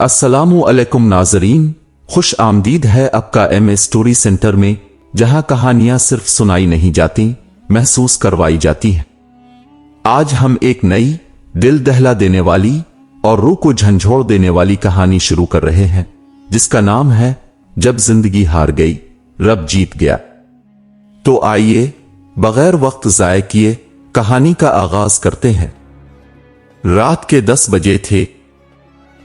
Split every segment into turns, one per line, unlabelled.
अस्सलामु अलैकुम नाज़रीन, खुश आमदीद है आपका एम स्टोरी सेंटर में, जहां कहानियां सिर्फ सुनाई नहीं जाती, महसूस करवाई जाती हैं। आज हम एक नई, दिल दहला देने वाली और रूह को झंझोड़ देने वाली कहानी शुरू कर रहे हैं, जिसका नाम है जब जिंदगी हार गई, रब जीत गया। तो आइए बगैर वक्त जाय किए कहानी का आगाज करते हैं। रात के 10 बजे थे।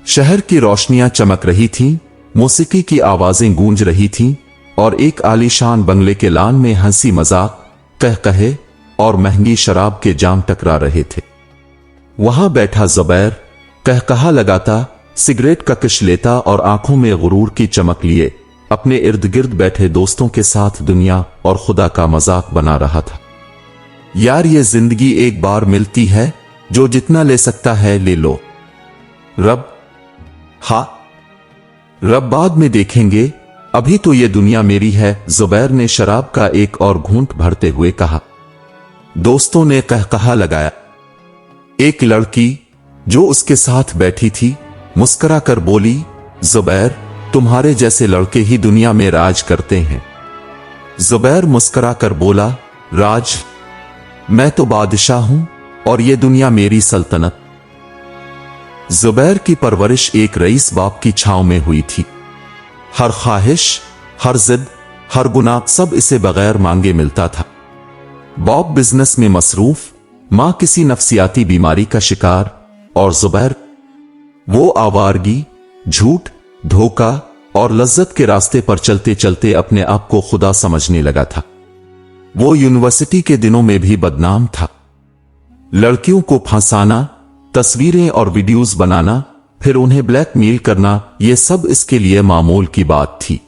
शहर की रोशनियां चमक रही थीं, मौसीकी की आवाजें गूंज रही थीं और एक आलीशान बंगले के लान में हंसी मजाक, कहकहे और महंगी शराब के जाम टकरा रहे थे। वहां बैठा ज़ुबैर कहकहा लगाता, सिगरेट का कश लेता और आंखों में गुरूर की चमक लिए अपने इर्द गिर्द बैठे दोस्तों के साथ दुनिया और खुदा का मजाक बना रहा था। यार, ये जिंदगी एक बार मिलती है, जो जितना ले सकता है ले लो। रब बाद में देखेंगे, अभी तो ये दुनिया मेरी है, ज़ुबैर ने शराब का एक और घूंट भरते हुए कहा। दोस्तों ने कहकहा लगाया। एक लड़की जो उसके साथ बैठी थी मुस्कुरा कर बोली, ज़ुबैर, तुम्हारे जैसे लड़के ही दुनिया में राज करते हैं। ज़ुबैर मुस्कुरा कर बोला, राज? मैं तो बादशाह हूं और ये दुनिया मेरी सल्तनत। ज़ुबैर की परवरिश एक रईस बाप की छांव में हुई थी। हर ख्वाहिश, हर जिद, हर गुनाह सब इसे बगैर मांगे मिलता था। बाप बिजनेस में मसरूफ, मां किसी नफ्सियाती बीमारी का शिकार और ज़ुबैर वो आवारगी, झूठ, धोखा और लज्जत के रास्ते पर चलते चलते अपने आप को खुदा समझने लगा था। वो यूनिवर्सिटी के दिनों में भी बदनाम था। लड़कियों को फंसाना, तस्वीरें और वीडियोस बनाना, फिर उन्हें ब्लैकमेल करना, यह सब इसके लिए मामूल की बात थी।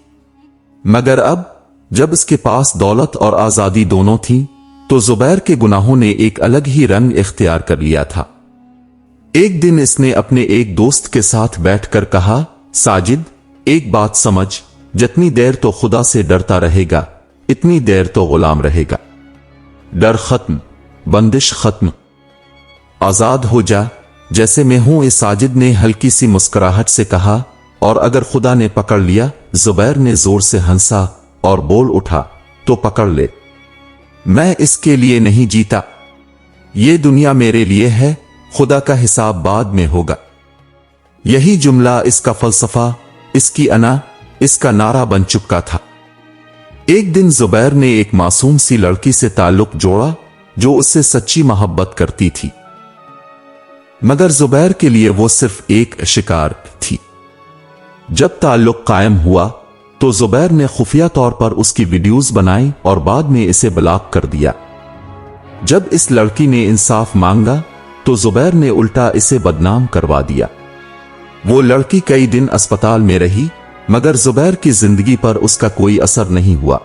मगर अब जब इसके पास दौलत और आजादी दोनों थी, तो ज़ुबैर के गुनाहों ने एक अलग ही रंग इख्तियार कर लिया था। एक दिन इसने अपने एक दोस्त के साथ बैठकर कहा, साजिद, एक बात समझ, जितनी देर तो खुदा से डरता रहेगा, इतनी देर तो गुलाम रहेगा। डर खत्म, बंदिश खत्म, आजाद हो जा, जैसे मैं हूं, इस साजिद ने हल्की सी मुस्कुराहट से कहा। और अगर खुदा ने पकड़ लिया, ज़ुबैर ने जोर से हंसा और बोल उठा, तो पकड़ ले। मैं इसके लिए नहीं जीता, ये दुनिया मेरे लिए है, खुदा का हिसाब बाद में होगा। यही जुमला इसका फलसफा, इसकी अना, इसका नारा बन चुका था। एक दिन ज़ुबैर ने एक मासूम सी लड़की से ताल्लुक जोड़ा जो उससे सच्ची मोहब्बत करती थी, मगर ज़ुबैर के लिए वो सिर्फ एक शिकार थी। जब ताल्लुक कायम हुआ तो ज़ुबैर ने खुफिया तौर पर उसकी वीडियोस बनाई और बाद में इसे ब्लॉक कर दिया। जब इस लड़की ने इंसाफ मांगा तो ज़ुबैर ने उल्टा इसे बदनाम करवा दिया। वो लड़की कई दिन अस्पताल में रही, मगर ज़ुबैर की जिंदगी पर उसका कोई असर नहीं हुआ।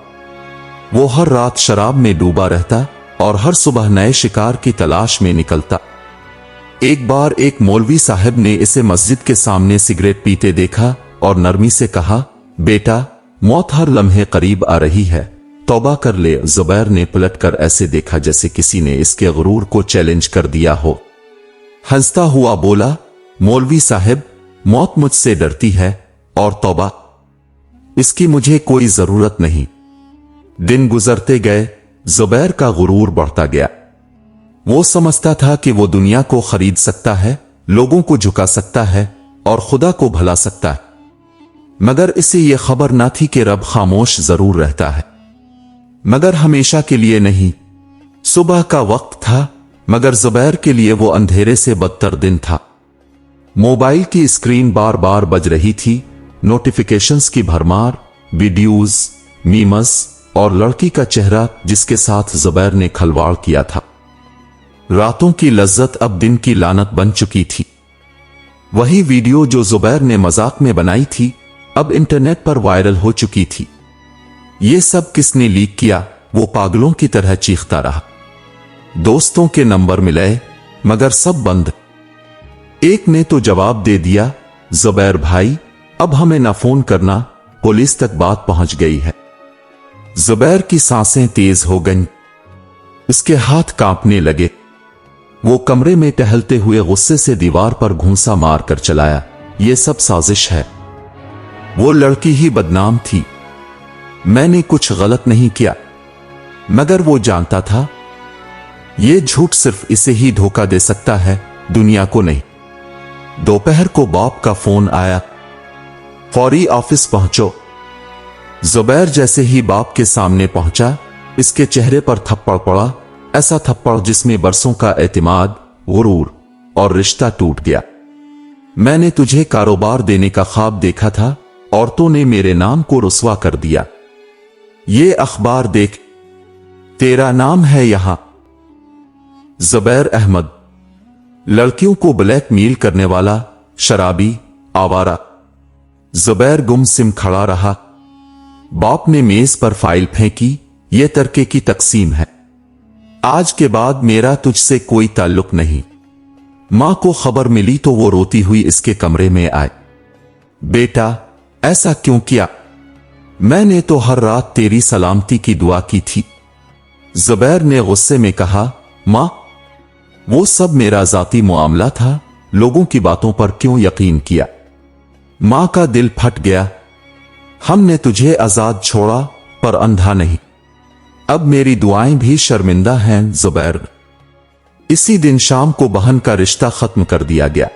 वो हर रात शराब में डूबा रहता और हर सुबह नए शिकार की तलाश में निकलता। एक बार एक मौलवी साहब ने इसे मस्जिद के सामने सिगरेट पीते देखा और नरमी से कहा, बेटा, मौत हर लम्हे करीब आ रही है, तौबा कर ले। ज़ुबैर ने पलटकर ऐसे देखा जैसे किसी ने इसके गुरूर को चैलेंज कर दिया हो। हंसता हुआ बोला, मौलवी साहब, मौत मुझसे डरती है और तौबा, इसकी मुझे कोई जरूरत नहीं। दिन गुजरते गए, ज़ुबैर का गुरूर बढ़ता गया। वो समझता था कि वो दुनिया को खरीद सकता है, लोगों को झुका सकता है और खुदा को भुला सकता है, मगर इसे ये खबर ना थी कि रब खामोश जरूर रहता है, मगर हमेशा के लिए नहीं। सुबह का वक्त था, मगर ज़ुबैर के लिए वो अंधेरे से बदतर दिन था। मोबाइल की स्क्रीन बार बार बज रही थी, नोटिफिकेशंस की भरमार, वीडियोस, मीमस और लड़की का चेहरा जिसके साथ ज़ुबैर ने खलवाड़ किया था। रातों की लज्जत अब दिन की लानत बन चुकी थी। वही वीडियो जो ज़ुबैर ने मजाक में बनाई थी, अब इंटरनेट पर वायरल हो चुकी थी। ये सब किसने लीक किया? वो पागलों की तरह चीखता रहा। दोस्तों के नंबर मिले, मगर सब बंद। एक ने तो जवाब दे दिया, ज़ुबैर भाई, अब हमें ना फोन करना, पुलिस तक बात पहुंच गई है। ज़ुबैर की सांसें तेज हो गईं, उसके हाथ कांपने लगे। वो कमरे में टहलते हुए गुस्से से दीवार पर घूंसा मार कर चलाया, ये सब साजिश है। वो लड़की ही बदनाम थी। मैंने कुछ गलत नहीं किया, मगर वो जानता था ये झूठ सिर्फ इसे ही धोखा दे सकता है, दुनिया को नहीं। दोपहर को बाप का फोन आया, फौरी ऑफिस पहुंचो। जुबैर जैसे ही बाप के सामने पहुंचा, इसके चेहरे पर थप्पड़ पड़ा, ऐसा थप्पड़ जिसमें बरसों का एतमाद, गुरूर और रिश्ता टूट गया। मैंने तुझे कारोबार देने का ख्वाब देखा था, औरतों ने मेरे नाम को रुस्वा कर दिया। ये अखबार देख, तेरा नाम है यहां। जुबैर अहमद, लड़कियों को ब्लैकमेल करने वाला, शराबी, आवारा। जुबैर गुमसिम खड़ा रहा। बाप ने मेज पर फाइल फेंकी, यह तरके की तकसीम है। आज के बाद मेरा तुझसे कोई ताल्लुक नहीं। मां को खबर मिली तो वो रोती हुई इसके कमरे में आए। बेटा, ऐसा क्यों किया? मैंने तो हर रात तेरी सलामती की दुआ की थी। जुबैर ने गुस्से में कहा, मां, वो सब मेरा जाती मामला था, लोगों की बातों पर क्यों यकीन किया? मां का दिल फट गया। हमने तुझे आजाद छोड़ा, पर अंधा नहीं। अब मेरी दुआएं भी शर्मिंदा हैं जुबैर। इसी दिन शाम को बहन का रिश्ता खत्म कर दिया गया।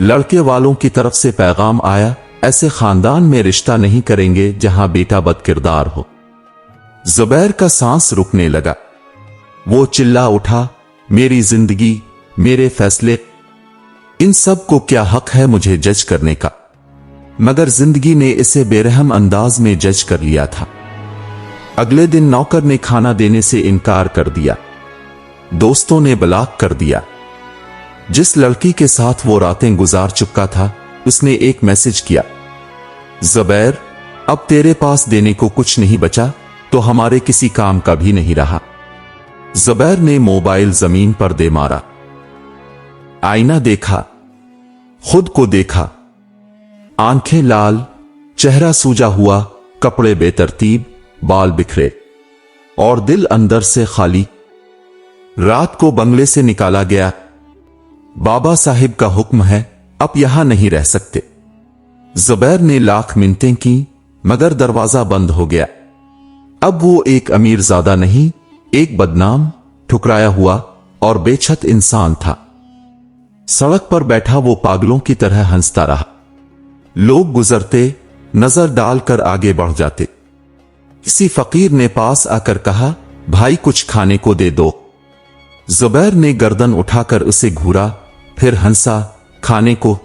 लड़के वालों की तरफ से पैगाम आया, ऐसे खानदान में रिश्ता नहीं करेंगे जहां बेटा बदकिरदार हो। जुबैर का सांस रुकने लगा। वो चिल्ला उठा, मेरी जिंदगी, मेरे फैसले, इन सब को क्या हक है मुझे जज करने का? मगर जिंदगी ने इसे बेरहम अंदाज में जज कर लिया था। अगले दिन नौकर ने खाना देने से इनकार कर दिया। दोस्तों ने ब्लॉक कर दिया। जिस लड़की के साथ वो रातें गुजार चुका था, उसने एक मैसेज किया, जुबैर, अब तेरे पास देने को कुछ नहीं बचा, तो हमारे किसी काम का भी नहीं रहा। जुबैर ने मोबाइल जमीन पर दे मारा। आईना देखा, खुद को देखा। आंखें लाल, चेहरा सूजा हुआ, कपड़े बेतरतीब, बाल बिखरे और दिल अंदर से खाली। रात को बंगले से निकाला गया। बाबा साहिब का हुक्म है, अब यहां नहीं रह सकते। जुबैर ने लाख मिन्नतें की, मगर दरवाजा बंद हो गया। अब वो एक अमीर ज़ादा नहीं, एक बदनाम, ठुकराया हुआ और बेछत इंसान था। सड़क पर बैठा वो पागलों की तरह हंसता रहा। लोग गुजरते, नजर डालकर आगे बढ़ जाते। किसी फकीर ने पास आकर कहा, भाई कुछ खाने को दे दो। जुबैर ने गर्दन उठाकर उसे घूरा, फिर हंसा, खाने को?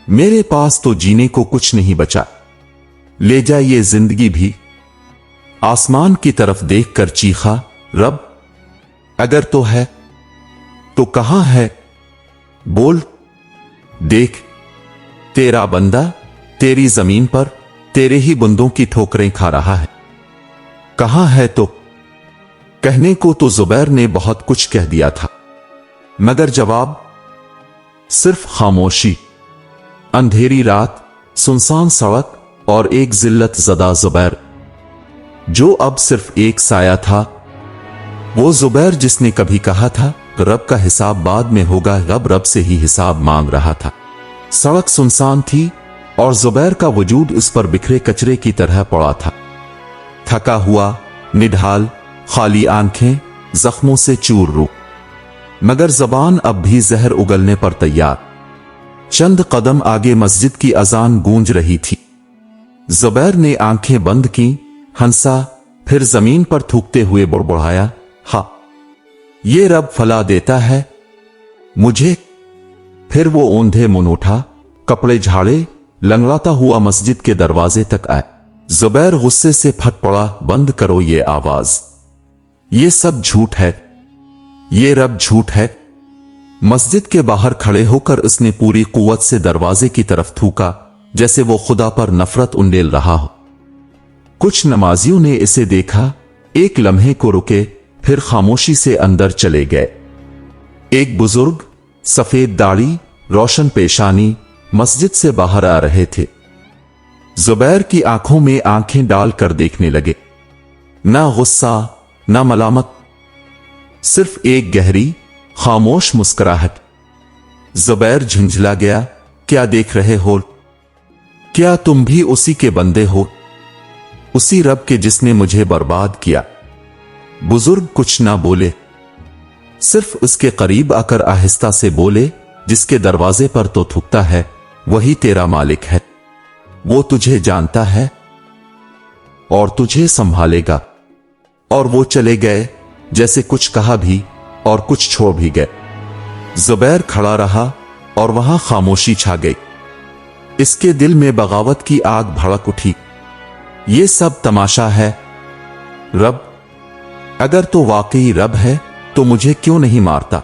मेरे पास तो जीने को कुछ नहीं बचा, ले जा ये जिंदगी भी। आसमान की तरफ देखकर चीखा, रब, अगर तो है तो कहां है? बोल, देख, तेरा बंदा तेरी जमीन पर तेरे ही बंदों की ठोकरें खा रहा है। कहां है तो? कहने को तो जुबैर ने बहुत कुछ कह दिया था, मगर जवाब सिर्फ खामोशी। अंधेरी रात, सुनसान सड़क और एक जिल्लत ज़दा जुबैर, जो अब सिर्फ एक साया था। वो जुबैर जिसने कभी कहा था, रब का हिसाब बाद में होगा, रब से ही हिसाब मांग रहा था। सड़क सुनसान थी और जुबैर का वजूद उस पर बिखरे कचरे की तरह पड़ा था। थका हुआ, निढाल, खाली आंखें, जख्मों से चूर रू, मगर जबान अब भी जहर उगलने पर तैयार। चंद कदम आगे मस्जिद की अजान गूंज रही थी। जुबैर ने आंखें बंद की, हंसा, फिर जमीन पर थूकते हुए बुड़बुड़ाया, हा, ये रब फला देता है मुझे। फिर वो औंधे मुंह उठा, कपड़े झाड़े, लंगड़ाता हुआ मस्जिद के दरवाजे तक आए। जुबैर गुस्से से फट पड़ा, बंद करो ये आवाज, ये सब झूठ है, ये रब झूठ है। मस्जिद के बाहर खड़े होकर उसने पूरी कुव्वत से दरवाजे की तरफ थूका, जैसे वो खुदा पर नफरत उंडेल रहा हो। कुछ नमाजियों ने इसे देखा, एक लम्हे को रुके, फिर खामोशी से अंदर चले गए। एक बुजुर्ग, सफेद दाढ़ी, रोशन पेशानी, मस्जिद से बाहर आ रहे थे। जुबैर की आंखों में आंखें डालकर देखने लगे। ना गुस्सा, ना मलामत, सिर्फ एक गहरी, खामोश मुस्कुराहट। जुबैर झुंझला गया, क्या देख रहे हो? क्या तुम भी उसी के बंदे हो? उसी रब के जिसने मुझे बर्बाद किया। बुजुर्ग कुछ ना बोले, सिर्फ उसके करीब आकर आहिस्ता से बोले, जिसके दरवाजे पर तो थूकता है वही तेरा मालिक है। वो तुझे जानता है और तुझे संभालेगा। और वो चले गए, जैसे कुछ कहा भी और कुछ छोड़ भी गए। जुबैर खड़ा रहा और वहां खामोशी छा गई। इसके दिल में बगावत की आग भड़क उठी। ये सब तमाशा है। रब, अगर तो वाकई रब है तो मुझे क्यों नहीं मारता?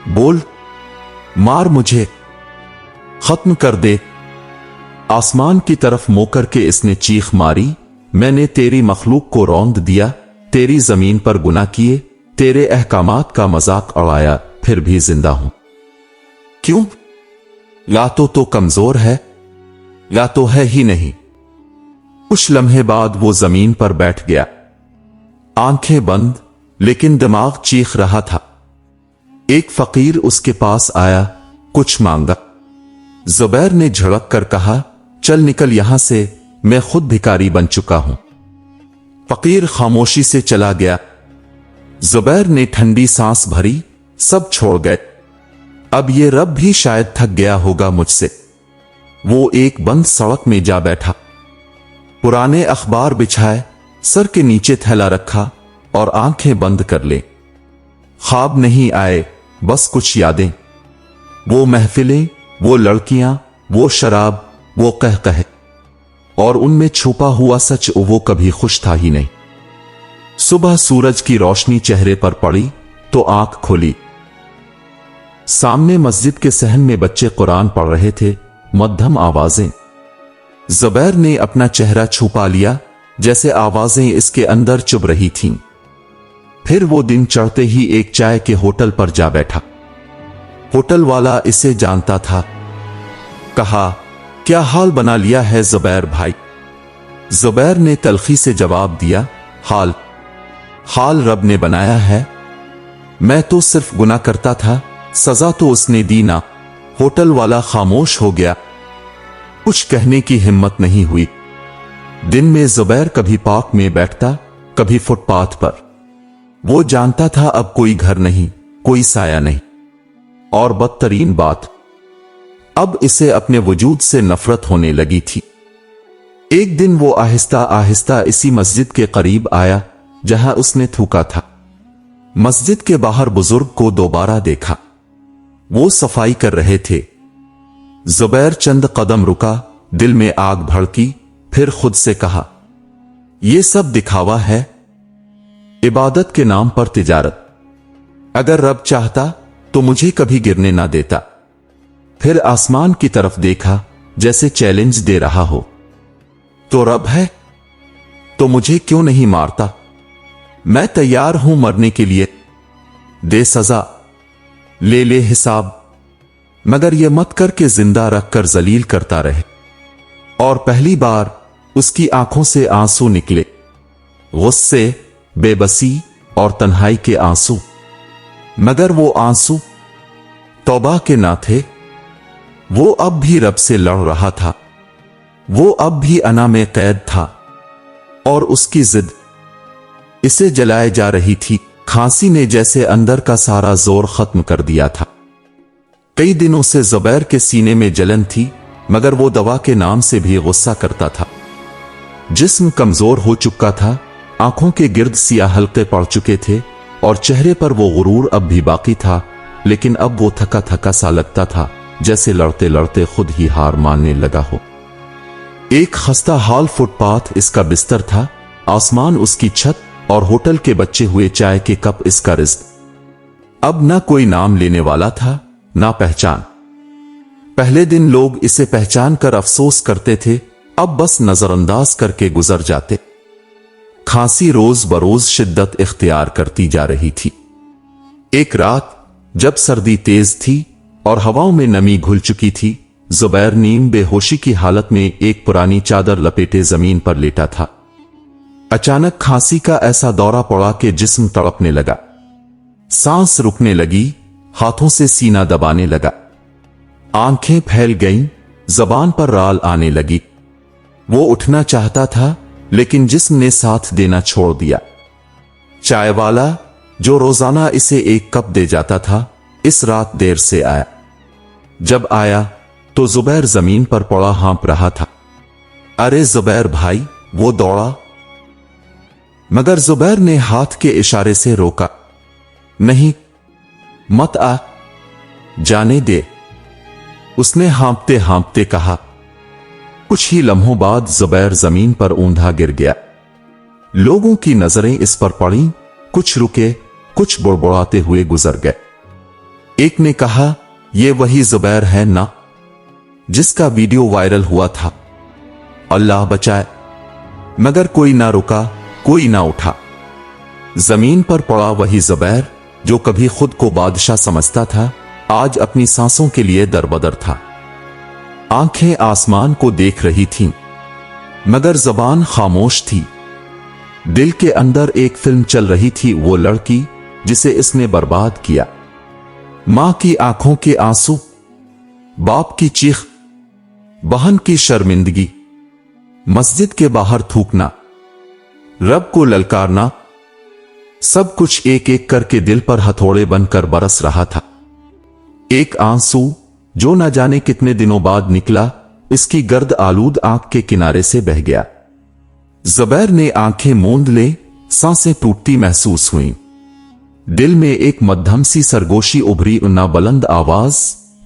बोल, मार मुझे, खत्म कर दे। आसमान की तरफ मुंह करके इसने चीख मारी, मैंने तेरी मखलूक को रौंद दिया, तेरी जमीन पर गुनाह किए, तेरे अहकामात का मजाक उड़ाया, फिर भी जिंदा हूं। क्यों? या तो कमजोर है या तो है ही नहीं। कुछ लम्हे बाद वो जमीन पर बैठ गया, आंखें बंद, लेकिन दिमाग चीख रहा था। एक फकीर उसके पास आया, कुछ मांगा। जुबैर ने झड़क कर कहा, चल निकल यहां से, मैं खुद भिखारी बन चुका हूं। फकीर खामोशी से चला गया। जुबैर ने ठंडी सांस भरी, सब छोड़ गए। अब ये रब भी शायद थक गया होगा मुझसे। वो एक बंद सड़क में जा बैठा, पुराने अखबार बिछाए, सर के नीचे थैला रखा और आंखें बंद कर ले। ख्वाब नहीं आए, बस कुछ यादें। वो महफिलें, वो लड़कियां, वो शराब, वो कहकहे, और उनमें छुपा हुआ सच, वो कभी खुश था ही नहीं। सुबह सूरज की रोशनी चेहरे पर पड़ी तो आंख खोली। सामने मस्जिद के सहन में बच्चे कुरान पढ़ रहे थे, मध्यम आवाजें। जुबैर ने अपना चेहरा छुपा लिया, जैसे आवाजें इसके अंदर चुभ रही थीं। फिर वो दिन चढ़ते ही एक चाय के होटल पर जा बैठा। होटल वाला इसे जानता था। कहा, क्या हाल बना लिया है जुबैर भाई? जुबैर ने तलखी से जवाब दिया, हाल रब ने बनाया है। मैं तो सिर्फ गुनाह करता था, सजा तो उसने दी ना। होटल वाला खामोश हो गया, कुछ कहने की हिम्मत नहीं हुई। दिन में जुबैर कभी पार्क में बैठता, कभी फुटपाथ पर। वो जानता था अब कोई घर नहीं, कोई साया नहीं। और बदतरीन बात, अब इसे अपने वजूद से नफरत होने लगी थी। एक दिन वो आहिस्ता आहिस्ता इसी मस्जिद के करीब आया जहां उसने थूका था। मस्जिद के बाहर बुजुर्ग को दोबारा देखा, वो सफाई कर रहे थे। जुबैर चंद कदम रुका, दिल में आग भड़की, फिर खुद से कहा, यह सब दिखावा है, इबादत के नाम पर तिजारत। अगर रब चाहता तो मुझे कभी गिरने ना देता। फिर आसमान की तरफ देखा, जैसे चैलेंज दे रहा हो। तो रब है तो मुझे क्यों नहीं मारता? मैं तैयार हूं मरने के लिए। दे सजा, ले हिसाब, मगर यह मत कर के जिंदा रखकर जलील करता रहे। और पहली बार उसकी आंखों से आंसू निकले, गुस्से, बेबसी और तन्हाई के आंसू। मगर वो आंसू तौबा के ना थे। वो अब भी रब से लड़ रहा था। वो अब भी अना में कैद था और उसकी जिद इसे जलाए जा रही थी। खांसी ने जैसे अंदर का सारा जोर खत्म कर दिया था। कई दिनों से जुबैर के सीने में जलन थी, मगर वो दवा के नाम से भी गुस्सा करता था। जिस्म कमजोर हो चुका था, आंखों के गिर्द सियाह हल्के पड़ चुके थे और चेहरे पर वो गुरूर अब भी बाकी था, लेकिन अब वो थका थका सा लगता था, जैसे लड़ते लड़ते खुद ही हार मानने लगा हो। एक खस्ता हाल फुटपाथ इसका बिस्तर था, आसमान उसकी छत और होटल के बचे हुए चाय के कप इसका रिज़्क। अब ना कोई नाम लेने वाला था, ना पहचान। पहले दिन लोग इसे पहचान कर अफसोस करते थे, अब बस नजरअंदाज करके गुजर जाते। खांसी रोज बरोज शिद्दत इख्तियार करती जा रही थी। एक रात जब सर्दी तेज थी और हवाओं में नमी घुल चुकी थी, जुबैर नीम बेहोशी की हालत में एक पुरानी चादर लपेटे जमीन पर लेटा था। अचानक खांसी का ऐसा दौरा पड़ा कि जिस्म तड़पने लगा, सांस रुकने लगी, हाथों से सीना दबाने लगा। आंखें फैल गईं, जबान पर राल आने लगी। वो उठना चाहता था, लेकिन जिस्म ने साथ देना छोड़ दिया। चाय वाला, जो रोजाना इसे एक कप दे जाता था, इस रात देर से आया। जब आया तो जुबैर जमीन पर पड़ा हाँप रहा था। अरे जुबैर भाई, वो दौड़ा, मगर जुबैर ने हाथ के इशारे से रोका। नहीं, मत आ, जाने दे, उसने हाँपते हाँपते कहा। कुछ ही लम्हों बाद जुबैर जमीन पर ऊंधा गिर गया। लोगों की नजरें इस पर पड़ी, कुछ रुके, कुछ बुड़बुड़ाते हुए गुजर गए। एक ने कहा, ये वही जुबैर है ना, जिसका वीडियो वायरल हुआ था, अल्लाह बचाए। मगर कोई ना रुका, कोई ना उठा। जमीन पर पड़ा वही जुबैर, जो कभी खुद को बादशाह समझता था, आज अपनी सांसों के लिए दरबदर था। आंखें आसमान को देख रही थीं, मगर जबान खामोश थी। दिल के अंदर एक फिल्म चल रही थी, वो लड़की जिसे इसने बर्बाद किया। मां की आंखों के आंसू, बाप की चीख, बहन की शर्मिंदगी, मस्जिद के बाहर थूकना, रब को ललकारना, सब कुछ एक एक करके दिल पर हथौड़े बनकर बरस रहा था। एक आंसू जो न जाने कितने दिनों बाद निकला, इसकी गर्द आलूद आंख के किनारे से बह गया। जुबैर ने आंखें मूंद ले, सांसें टूटती महसूस हुईं। दिल में एक मध्यम सी सरगोशी उभरी, ना बुलंद आवाज,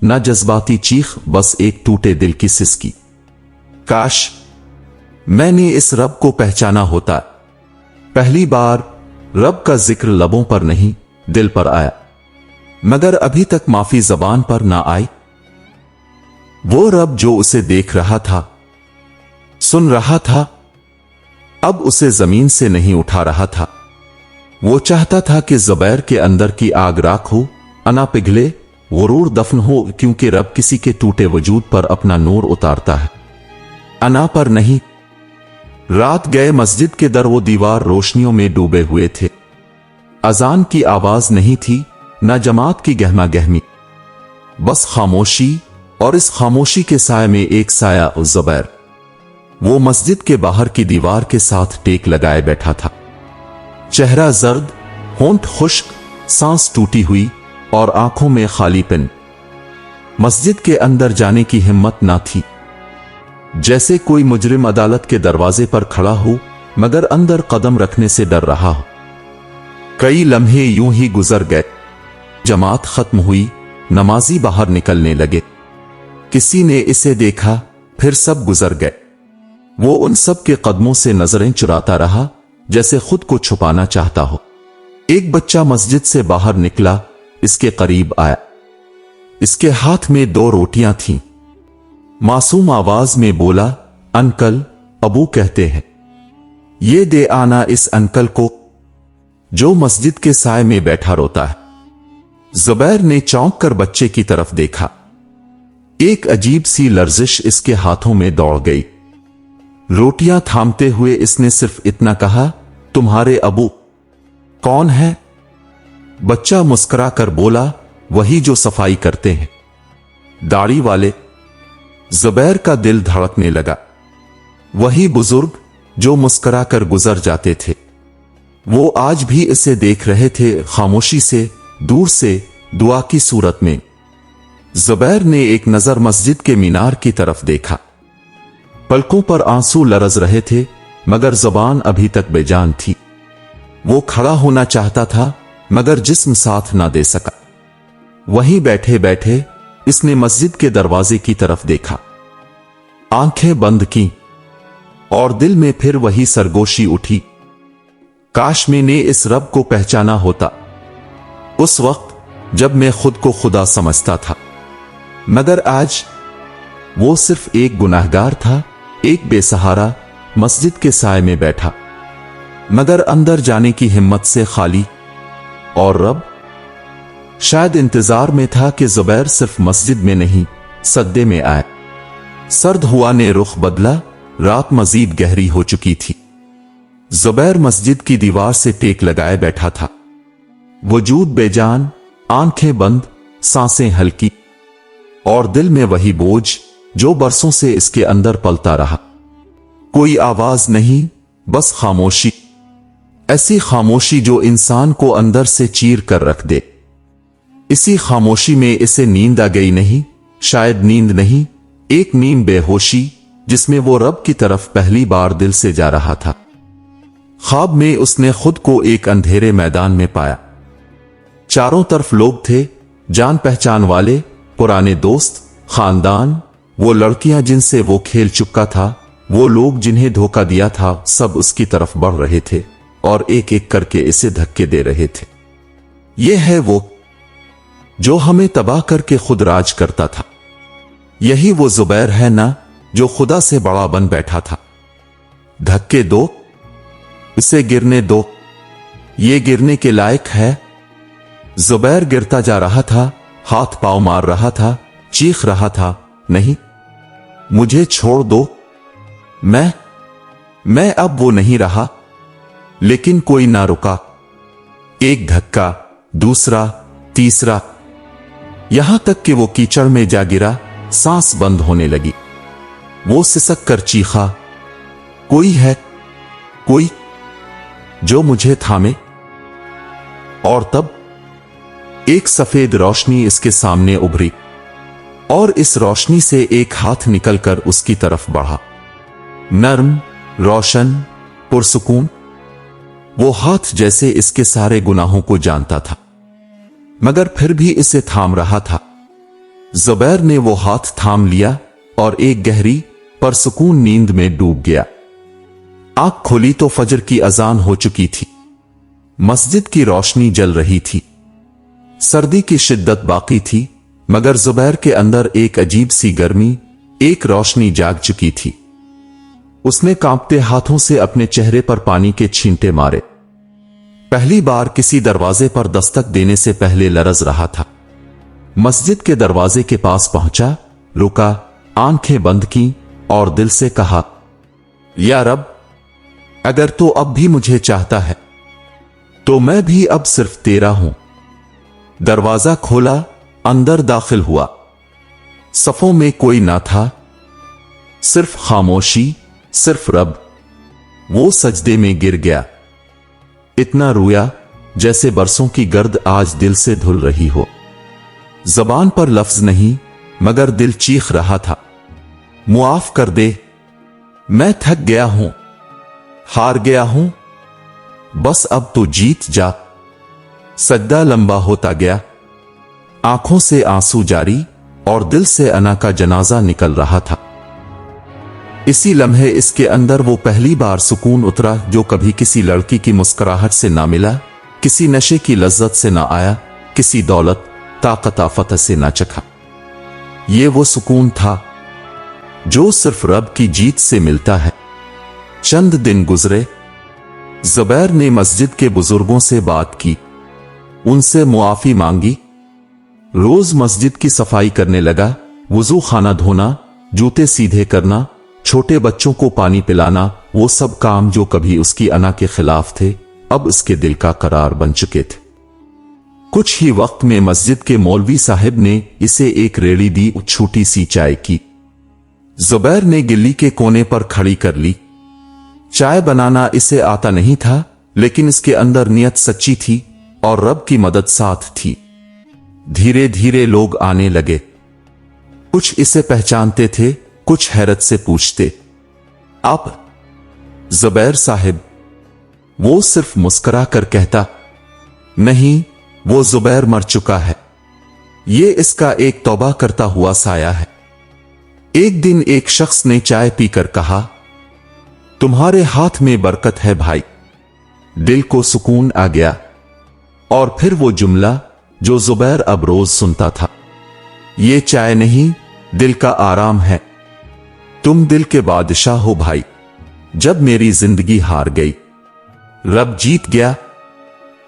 ना जज्बाती चीख, बस एक टूटे दिल की सिसकी। काश मैंने इस रब को पहचाना होता। पहली बार रब का जिक्र लबों पर नहीं, दिल पर आया, मगर अभी तक माफी जबान पर ना आई। वो रब जो उसे देख रहा था, सुन रहा था, अब उसे जमीन से नहीं उठा रहा था। वो चाहता था कि जुबैर के अंदर की आग राख हो, अना पिघले, गुरूर दफन हो, क्योंकि रब किसी के टूटे वजूद पर अपना नूर उतारता है, अना पर नहीं। रात गए, मस्जिद के दर वो दीवार रोशनियों में डूबे हुए थे। अजान की आवाज नहीं थी, न जमात की गहमा गहमी, बस खामोशी, और इस खामोशी के साए में एक साया, जुबैर। वो मस्जिद के बाहर की दीवार के साथ टेक लगाए बैठा था। चेहरा जर्द, होंठ खुश्क, सांस टूटी हुई और आंखों में खालीपन। मस्जिद के अंदर जाने की हिम्मत ना थी। जैसे कोई मुजरिम अदालत के दरवाजे पर खड़ा हो, मगर अंदर कदम रखने से डर रहा हो। कई लम्हे यूं ही गुजर गए। जमात खत्म हुई, नमाजी बाहर निकलने लगे। किसी ने इसे देखा, फिर सब गुजर गए। वो उन सब के कदमों से नजरें चुराता रहा, जैसे खुद को छुपाना चाहता हो। एक बच्चा मस्जिद से बाहर निकला, इसके करीब आया। इसके हाथ में 2 रोटियां थीं। मासूम आवाज में बोला, अंकल, अबू कहते हैं, ये दे आना इस अंकल को, जो मस्जिद के साए में बैठा रोता है। जुबैर ने चौंक कर बच्चे की तरफ देखा। एक अजीब सी लर्जिश इसके हाथों में दौड़ गई। रोटियां थामते हुए इसने सिर्फ इतना कहा, तुम्हारे अबू कौन है? बच्चा मुस्कुरा कर बोला, वही जो सफाई करते हैं, दाढ़ी वाले। जुबैर का दिल धड़कने लगा। वही बुजुर्ग जो मुस्कुरा कर गुजर जाते थे। वो आज भी इसे देख रहे थे, खामोशी से, दूर से, दुआ की सूरत में। जुबैर ने एक नजर मस्जिद के मीनार की तरफ देखा। पलकों पर आंसू लरज रहे थे, मगर जुबान अभी तक बेजान थी। वो खड़ा होना चाहता था, मगर जिस्म साथ ना दे सका। वहीं बैठे बैठे इसने मस्जिद के दरवाजे की तरफ देखा। आंखें बंद की और दिल में फिर वही सरगोशी उठी। काश मैंने इस रब को पहचाना होता, उस वक्त जब मैं खुद को खुदा समझता था। मगर आज वो सिर्फ एक गुनाहगार था, एक बेसहारा, मस्जिद के साए में बैठा, मगर अंदर जाने की हिम्मत से खाली। और रब शायद इंतजार में था कि जुबैर सिर्फ मस्जिद में नहीं, सद्दे में आए। सर्द हुआ ने रुख बदला, रात मजीद गहरी हो चुकी थी। जुबैर मस्जिद की दीवार से टेक लगाए बैठा था। वजूद बेजान, आंखें बंद, सांसें हल्की। और दिल में वही बोझ जो बरसों से इसके अंदर पलता रहा। कोई आवाज नहीं, बस खामोशी, ऐसी खामोशी जो इंसान को अंदर से चीर कर रख दे। इसी खामोशी में इसे नींद आ गई नहीं, शायद नींद नहीं, एक नींद बेहोशी जिसमें वो रब की तरफ पहली बार दिल से जा रहा था। ख्वाब में उसने खुद को एक अंधेरे मैदान में पाया। चारों तरफ लोग थे, जान पहचान वाले, पुराने दोस्त, खानदान, वो लड़कियां जिनसे वो खेल चुका था, वो लोग जिन्हें धोखा दिया था, सब उसकी तरफ बढ़ रहे थे और एक एक करके इसे धक्के दे रहे थे। ये है वो जो हमें तबाह करके खुद राज करता था। यही वो जुबैर है ना जो खुदा से बड़ा बन बैठा था। धक्के दो, इसे गिरने दो, ये गिरने के लायक है। जुबैर गिरता जा रहा था, हाथ पांव मार रहा था, चीख रहा था, नहीं, मुझे छोड़ दो, मैं अब वो नहीं रहा। लेकिन कोई ना रुका। एक धक्का, दूसरा, तीसरा, यहां तक कि वो कीचड़ में जा गिरा, सांस बंद होने लगी। वो सिसक कर चीखा, कोई है, कोई जो मुझे थामे। और तब एक सफेद रोशनी इसके सामने उभरी और इस रोशनी से एक हाथ निकलकर उसकी तरफ बढ़ा, नर्म, रोशन, पुरसुकून। वो हाथ जैसे इसके सारे गुनाहों को जानता था, मगर फिर भी इसे थाम रहा था। जुबैर ने वो हाथ थाम लिया और एक गहरी परसुकून नींद में डूब गया। आंख खोली तो फजर की अजान हो चुकी थी। मस्जिद की रोशनी जल रही थी। सर्दी की शिद्दत बाकी थी, मगर जुबैर के अंदर एक अजीब सी गर्मी, एक रोशनी जाग चुकी थी। उसने कांपते हाथों से अपने चेहरे पर पानी के छींटे मारे। पहली बार किसी दरवाजे पर दस्तक देने से पहले लरज रहा था। मस्जिद के दरवाजे के पास पहुंचा, रुका, आंखें बंद की और दिल से कहा, या रब, अगर तो अब भी मुझे चाहता है तो मैं भी अब सिर्फ तेरा हूं। दरवाजा खोला, अंदर दाखिल हुआ। सफों में कोई ना था, सिर्फ खामोशी, सिर्फ रब। वो सजदे में गिर गया। इतना रोया जैसे बरसों की गर्द आज दिल से धुल रही हो। जबान पर लफ्ज नहीं, मगर दिल चीख रहा था, मुआफ कर दे, मैं थक गया हूं, हार गया हूं, बस अब तो जीत जा। सज्दा लंबा होता गया, आंखों से आंसू जारी और दिल से अना का जनाजा निकल रहा था। इसी लम्हे इसके अंदर वो पहली बार सुकून उतरा जो कभी किसी लड़की की मुस्कुराहट से ना मिला, किसी नशे की लज्जत से ना आया, किसी दौलत, ताकत, आफत से ना चखा। ये वो सुकून था जो सिर्फ रब की जीत से मिलता है। चंद दिन गुजरे। जुबैर ने मस्जिद के बुजुर्गों से बात की, उनसे मुआफी मांगी। रोज मस्जिद की सफाई करने लगा, वुजू खाना धोना, जूते सीधे करना, छोटे बच्चों को पानी पिलाना, वो सब काम जो कभी उसकी अना के खिलाफ थे, अब उसके दिल का करार बन चुके थे। कुछ ही वक्त में मस्जिद के मौलवी साहिब ने इसे एक रेड़ी दी, छोटी सी चाय की। जुबैर ने गिल्ली के कोने पर खड़ी कर ली। चाय बनाना इसे आता नहीं था, लेकिन इसके अंदर नियत सच्ची थी और रब की मदद साथ थी। धीरे धीरे लोग आने लगे। कुछ इसे पहचानते थे, कुछ हैरत से पूछते, आप जुबैर साहिब? वो सिर्फ मुस्कुरा कर कहता, नहीं, वो जुबैर मर चुका है, ये इसका एक तौबा करता हुआ साया है। एक दिन एक शख्स ने चाय पीकर कहा, तुम्हारे हाथ में बरकत है भाई। दिल को सुकून आ गया। और फिर वो जुमला जो जुबैर अब रोज सुनता था, ये चाय नहीं, दिल का आराम है। तुम दिल के बादशाह हो भाई। जब मेरी जिंदगी हार गई, रब जीत गया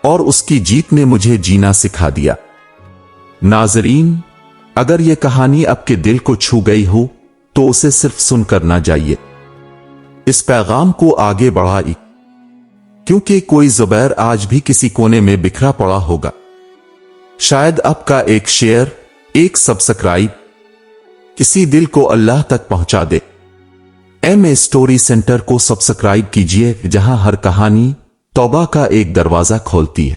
और उसकी जीत ने मुझे जीना सिखा दिया। नाजरीन, अगर यह कहानी आपके दिल को छू गई हो तो उसे सिर्फ सुनकर ना जाइए, इस पैगाम को आगे बढ़ाइए, क्योंकि कोई जुबैर आज भी किसी कोने में बिखरा पड़ा होगा। शायद आपका एक शेयर, एक सब्सक्राइब, किसी दिल को अल्लाह तक पहुंचा दे। एम स्टोरी सेंटर को सब्सक्राइब कीजिए, जहां हर कहानी तौबा का एक दरवाजा खोलती है।